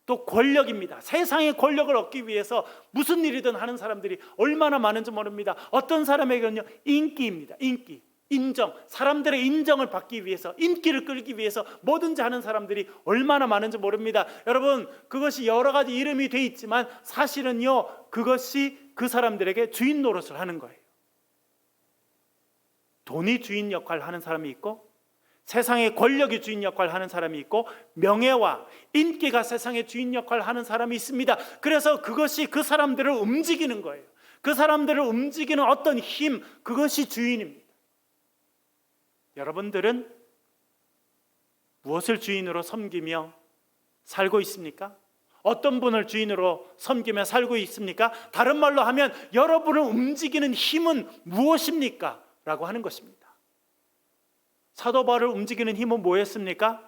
A: 또 권력입니다. 세상의 권력을 얻기 위해서 무슨 일이든 하는 사람들이 얼마나 많은지 모릅니다. 어떤 사람에게는요, 인기입니다. 인기, 인정, 사람들의 인정을 받기 위해서, 인기를 끌기 위해서 뭐든지 하는 사람들이 얼마나 많은지 모릅니다. 여러분, 그것이 여러 가지 이름이 돼 있지만 사실은요, 그것이 그 사람들에게 주인 노릇을 하는 거예요. 돈이 주인 역할을 하는 사람이 있고, 세상의 권력이 주인 역할을 하는 사람이 있고, 명예와 인기가 세상의 주인 역할을 하는 사람이 있습니다. 그래서 그것이 그 사람들을 움직이는 거예요. 그 사람들을 움직이는 어떤 힘, 그것이 주인입니다. 여러분들은 무엇을 주인으로 섬기며 살고 있습니까? 어떤 분을 주인으로 섬기며 살고 있습니까? 다른 말로 하면 여러분을 움직이는 힘은 무엇입니까? 라고 하는 것입니다. 사도 바울을 움직이는 힘은 뭐였습니까?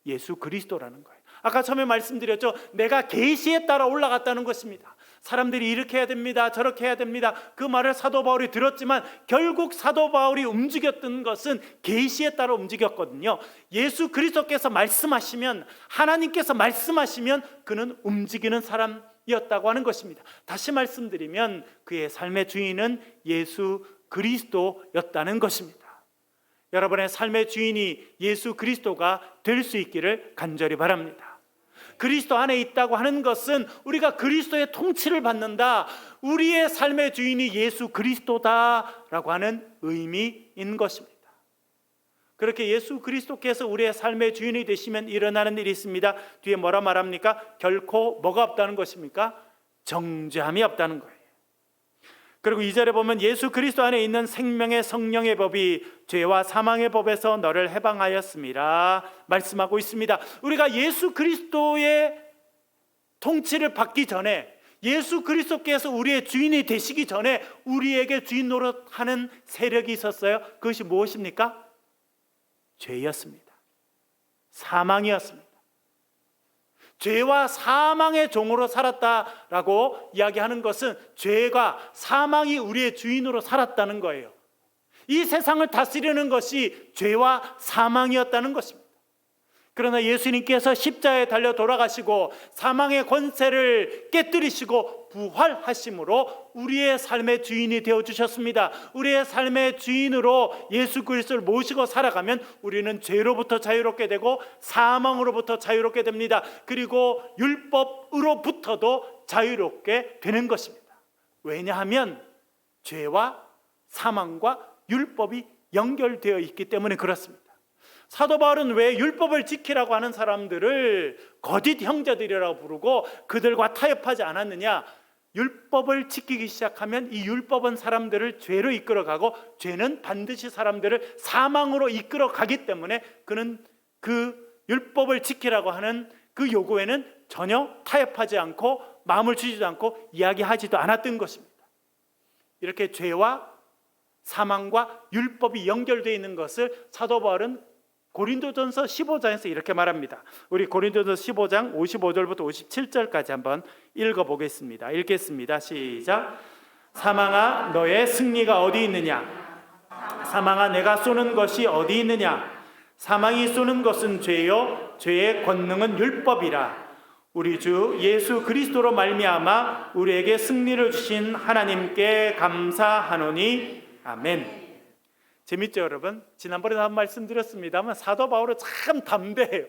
A: 예수 그리스도라는 거예요. 아까 처음에 말씀드렸죠. 내가 계시에 따라 올라갔다는 것입니다. 사람들이 이렇게 해야 됩니다, 저렇게 해야 됩니다. 그 말을 사도 바울이 들었지만 결국 사도 바울이 움직였던 것은 계시에 따라 움직였거든요. 예수 그리스도께서 말씀하시면, 하나님께서 말씀하시면 그는 움직이는 사람이었다고 하는 것입니다. 다시 말씀드리면 그의 삶의 주인은 예수 그리스도였다는 것입니다. 여러분의 삶의 주인이 예수 그리스도가 될 수 있기를 간절히 바랍니다. 그리스도 안에 있다고 하는 것은 우리가 그리스도의 통치를 받는다, 우리의 삶의 주인이 예수 그리스도다라고 하는 의미인 것입니다. 그렇게 예수 그리스도께서 우리의 삶의 주인이 되시면 일어나는 일이 있습니다. 뒤에 뭐라 말합니까? 결코 뭐가 없다는 것입니까? 정죄함이 없다는 거예요. 그리고 2절에 보면 예수 그리스도 안에 있는 생명의 성령의 법이 죄와 사망의 법에서 너를 해방하였음이라 말씀하고 있습니다. 우리가 예수 그리스도의 통치를 받기 전에, 예수 그리스도께서 우리의 주인이 되시기 전에 우리에게 주인 노릇하는 세력이 있었어요. 그것이 무엇입니까? 죄였습니다. 사망이었습니다. 죄와 사망의 종으로 살았다라고 이야기하는 것은 죄가 사망이 우리의 주인으로 살았다는 거예요. 이 세상을 다스리는 것이 죄와 사망이었다는 것입니다. 그러나 예수님께서 십자가에 달려 돌아가시고 사망의 권세를 깨뜨리시고 부활하심으로 우리의 삶의 주인이 되어주셨습니다. 우리의 삶의 주인으로 예수 그리스도를 모시고 살아가면 우리는 죄로부터 자유롭게 되고 사망으로부터 자유롭게 됩니다. 그리고 율법으로부터도 자유롭게 되는 것입니다. 왜냐하면 죄와 사망과 율법이 연결되어 있기 때문에 그렇습니다. 사도 바울은 왜 율법을 지키라고 하는 사람들을 거짓 형제들이라고 부르고 그들과 타협하지 않았느냐? 율법을 지키기 시작하면 이 율법은 사람들을 죄로 이끌어가고 죄는 반드시 사람들을 사망으로 이끌어가기 때문에 그는 그 율법을 지키라고 하는 그 요구에는 전혀 타협하지 않고 마음을 주지도 않고 이야기하지도 않았던 것입니다. 이렇게 죄와 사망과 율법이 연결되어 있는 것을 사도 바울은 고린도전서 15장에서 이렇게 말합니다. 우리 고린도전서 15장 55절부터 57절까지 한번 읽어보겠습니다. 읽겠습니다. 시작. 사망아 너의 승리가 어디 있느냐? 사망아 내가 쏘는 것이 어디 있느냐? 사망이 쏘는 것은 죄요 죄의 권능은 율법이라. 우리 주 예수 그리스도로 말미암아 우리에게 승리를 주신 하나님께 감사하노니 아멘. 재밌죠 여러분? 지난번에도 한 말씀 드렸습니다만 사도 바울은 참 담대해요.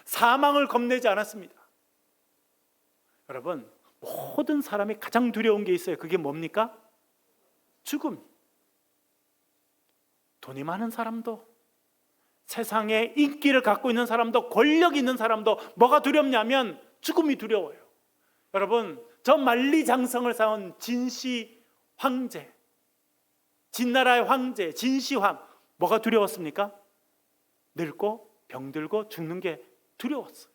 A: 사망을 겁내지 않았습니다. 여러분, 모든 사람이 가장 두려운 게 있어요. 그게 뭡니까? 죽음. 돈이 많은 사람도, 세상에 인기를 갖고 있는 사람도, 권력 있는 사람도 뭐가 두렵냐면 죽음이 두려워요. 여러분, 저 만리장성을 쌓은 진시 황제, 진나라의 황제 진시황, 뭐가 두려웠습니까? 늙고 병들고 죽는 게 두려웠어요.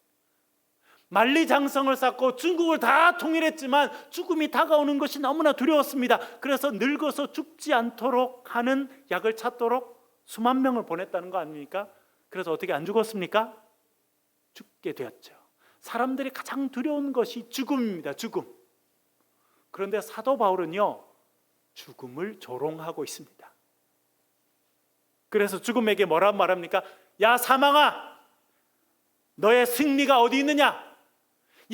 A: 만리장성을 쌓고 중국을 다 통일했지만 죽음이 다가오는 것이 너무나 두려웠습니다. 그래서 늙어서 죽지 않도록 하는 약을 찾도록 수만 명을 보냈다는 거 아닙니까? 그래서 어떻게 안 죽었습니까? 죽게 되었죠. 사람들이 가장 두려운 것이 죽음입니다. 죽음. 그런데 사도 바울은요, 죽음을 조롱하고 있습니다. 그래서 죽음에게 뭐라 말합니까? 야 사망아 너의 승리가 어디 있느냐?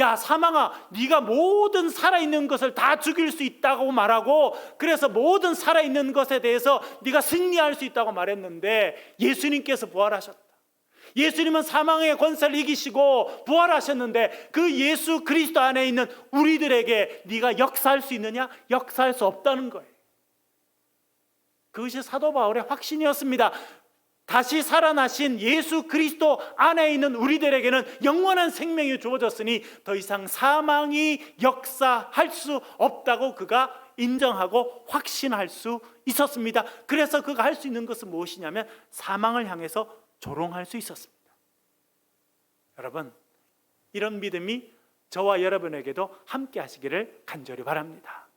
A: 야 사망아 네가 모든 살아있는 것을 다 죽일 수 있다고 말하고, 그래서 모든 살아있는 것에 대해서 네가 승리할 수 있다고 말했는데 예수님께서 부활하셨다. 예수님은 사망의 권세를 이기시고 부활하셨는데 그 예수 그리스도 안에 있는 우리들에게 네가 역사할 수 있느냐? 역사할 수 없다는 거예요. 그것이 사도 바울의 확신이었습니다. 다시 살아나신 예수 그리스도 안에 있는 우리들에게는 영원한 생명이 주어졌으니 더 이상 사망이 역사할 수 없다고 그가 인정하고 확신할 수 있었습니다. 그래서 그가 할 수 있는 것은 무엇이냐면 사망을 향해서 조롱할 수 있었습니다. 여러분, 이런 믿음이 저와 여러분에게도 함께 하시기를 간절히 바랍니다.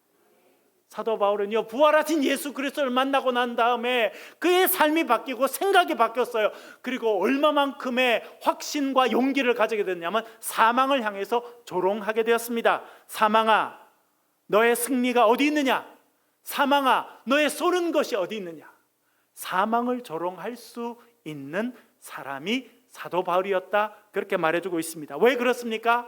A: 사도 바울은요, 부활하신 예수 그리스도를 만나고 난 다음에 그의 삶이 바뀌고 생각이 바뀌었어요. 그리고 얼마만큼의 확신과 용기를 가지게 됐냐면 사망을 향해서 조롱하게 되었습니다. 사망아 너의 승리가 어디 있느냐? 사망아 너의 쏘는 것이 어디 있느냐? 사망을 조롱할 수 있는 사람이 사도 바울이었다, 그렇게 말해주고 있습니다. 왜 그렇습니까?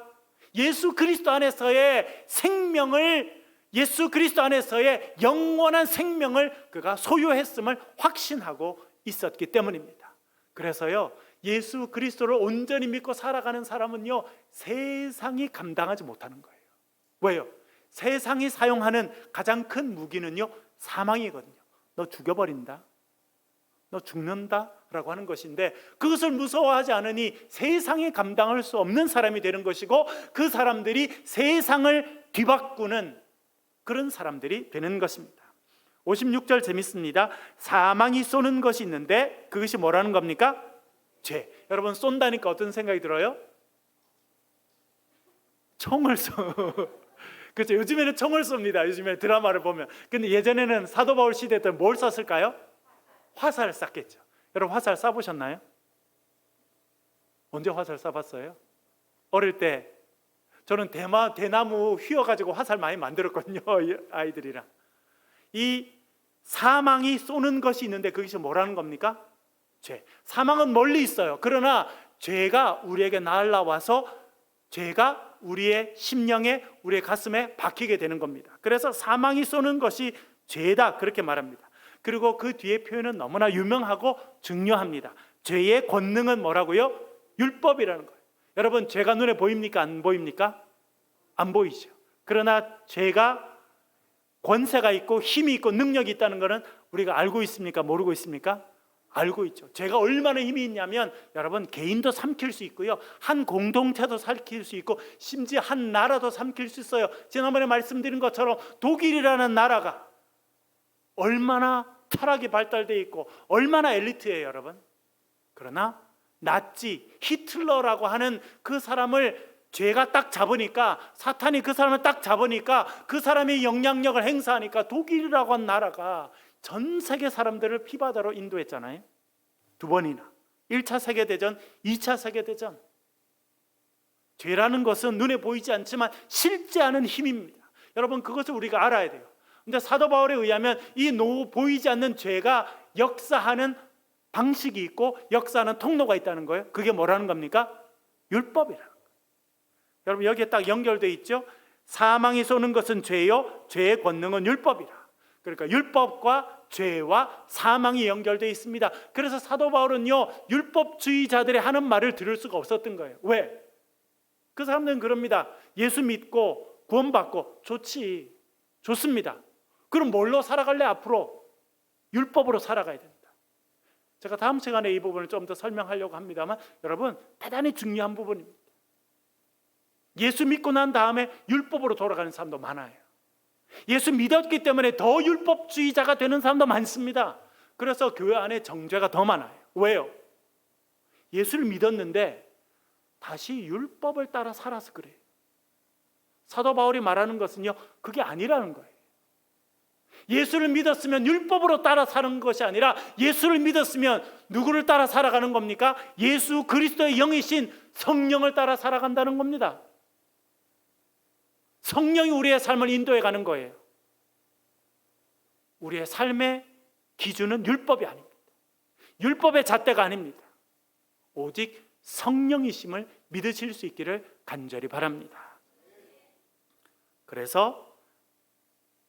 A: 예수 그리스도 안에서의 생명을, 예수 그리스도 안에서의 영원한 생명을 그가 소유했음을 확신하고 있었기 때문입니다. 그래서요, 예수 그리스도를 온전히 믿고 살아가는 사람은요, 세상이 감당하지 못하는 거예요. 왜요? 세상이 사용하는 가장 큰 무기는요, 사망이거든요. 너 죽여버린다, 너 죽는다 라고 하는 것인데, 그것을 무서워하지 않으니 세상이 감당할 수 없는 사람이 되는 것이고, 그 사람들이 세상을 뒤바꾸는 그런 사람들이 되는 것입니다. 56절 재밌습니다. 사망이 쏘는 것이 있는데 그것이 뭐라는 겁니까? 죄. 여러분, 쏜다니까 어떤 생각이 들어요? 총을 쏘. 그렇죠. 요즘에는 총을 쏩니다. 요즘에 드라마를 보면. 근데 예전에는 사도 바울 시대 때 뭘 쐈을까요? 화살을 쐈겠죠. 여러분, 화살 쏴보셨나요? 언제 화살 쏴봤어요? 어릴 때 저는 대나무 휘어가지고 화살 많이 만들었거든요. 아이들이랑. 이 사망이 쏘는 것이 있는데 그것이 뭐라는 겁니까? 죄. 사망은 멀리 있어요. 그러나 죄가 우리에게 날아와서 죄가 우리의 심령에, 우리의 가슴에 박히게 되는 겁니다. 그래서 사망이 쏘는 것이 죄다, 그렇게 말합니다. 그리고 그 뒤에 표현은 너무나 유명하고 중요합니다. 죄의 권능은 뭐라고요? 율법이라는 거예요. 여러분, 죄가 눈에 보입니까? 안 보입니까? 안 보이죠. 그러나 죄가 권세가 있고 힘이 있고 능력이 있다는 것은 우리가 알고 있습니까? 모르고 있습니까? 알고 있죠. 죄가 얼마나 힘이 있냐면, 여러분, 개인도 삼킬 수 있고요, 한 공동체도 삼킬 수 있고, 심지어 한 나라도 삼킬 수 있어요. 지난번에 말씀드린 것처럼 독일이라는 나라가 얼마나 철학이 발달되어 있고 얼마나 엘리트예요, 여러분. 그러나 나치 히틀러라고 하는 그 사람을 죄가 딱 잡으니까, 사탄이 그 사람을 딱 잡으니까, 그 사람의 영향력을 행사하니까 독일이라고 한 나라가 전 세계 사람들을 피바다로 인도했잖아요. 2번이나. 1차 세계대전, 2차 세계대전. 죄라는 것은 눈에 보이지 않지만 실제하는 힘입니다. 여러분, 그것을 우리가 알아야 돼요. 근데 사도 바울에 의하면 이 보이지 않는 죄가 역사하는 방식이 있고 역사하는 통로가 있다는 거예요. 그게 뭐라는 겁니까? 율법이라는 거예요. 여러분, 여기에 딱 연결되어 있죠. 사망이 쏘는 것은 죄요, 죄의 권능은 율법이라. 그러니까 율법과 죄와 사망이 연결되어 있습니다. 그래서 사도 바울은요, 율법주의자들이 하는 말을 들을 수가 없었던 거예요. 왜? 그 사람들은 그럽니다. 예수 믿고 구원받고 좋습니다. 그럼 뭘로 살아갈래? 앞으로 율법으로 살아가야 된다. 제가 다음 시간에 이 부분을 좀 더 설명하려고 합니다만, 여러분, 대단히 중요한 부분입니다. 예수 믿고 난 다음에 율법으로 돌아가는 사람도 많아요. 예수 믿었기 때문에 더 율법주의자가 되는 사람도 많습니다. 그래서 교회 안에 정죄가 더 많아요. 왜요? 예수를 믿었는데 다시 율법을 따라 살아서 그래요. 사도 바울이 말하는 것은요, 그게 아니라는 거예요. 예수를 믿었으면 율법으로 따라 사는 것이 아니라, 예수를 믿었으면 누구를 따라 살아가는 겁니까? 예수 그리스도의 영이신 성령을 따라 살아간다는 겁니다. 성령이 우리의 삶을 인도해 가는 거예요. 우리의 삶의 기준은 율법이 아닙니다. 율법의 잣대가 아닙니다. 오직 성령이심을 믿으실 수 있기를 간절히 바랍니다. 그래서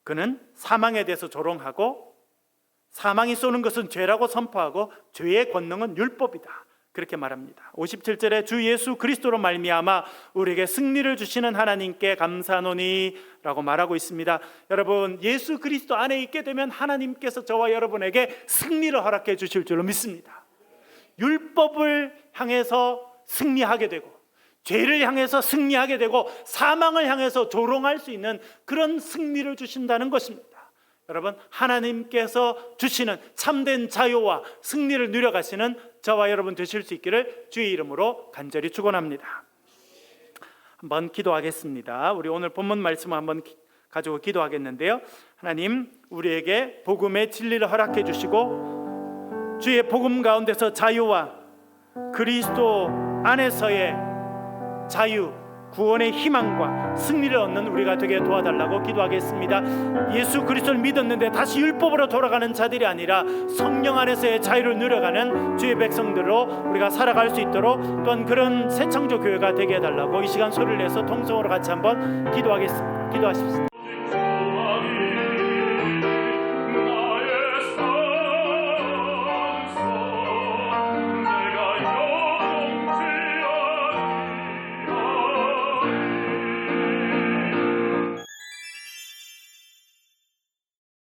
A: 그는 사망에 대해서 조롱하고, 사망이 쏘는 것은 죄라고 선포하고, 죄의 권능은 율법이다, 그렇게 말합니다. 57절에 주 예수 그리스도로 말미암아 우리에게 승리를 주시는 하나님께 감사하노니 라고 말하고 있습니다. 여러분, 예수 그리스도 안에 있게 되면 하나님께서 저와 여러분에게 승리를 허락해 주실 줄로 믿습니다. 율법을 향해서 승리하게 되고, 죄를 향해서 승리하게 되고, 사망을 향해서 조롱할 수 있는 그런 승리를 주신다는 것입니다. 여러분, 하나님께서 주시는 참된 자유와 승리를 누려가시는 저와 여러분 되실 수 있기를 주의 이름으로 간절히 축원합니다. 한번 기도하겠습니다. 우리 오늘 본문 말씀을 한번 가지고 기도하겠는데요. 하나님, 우리에게 복음의 진리를 허락해 주시고, 주의 복음 가운데서 자유와 그리스도 안에서의 자유, 구원의 희망과 승리를 얻는 우리가 되게 도와달라고 기도하겠습니다. 예수 그리스도를 믿었는데 다시 율법으로 돌아가는 자들이 아니라 성령 안에서의 자유를 누려가는 주의 백성들로 우리가 살아갈 수 있도록, 또한 그런 새창조 교회가 되게 해달라고 이 시간 소리를 내서 통성으로 같이 한번 기도하겠습니다. 기도하십시다.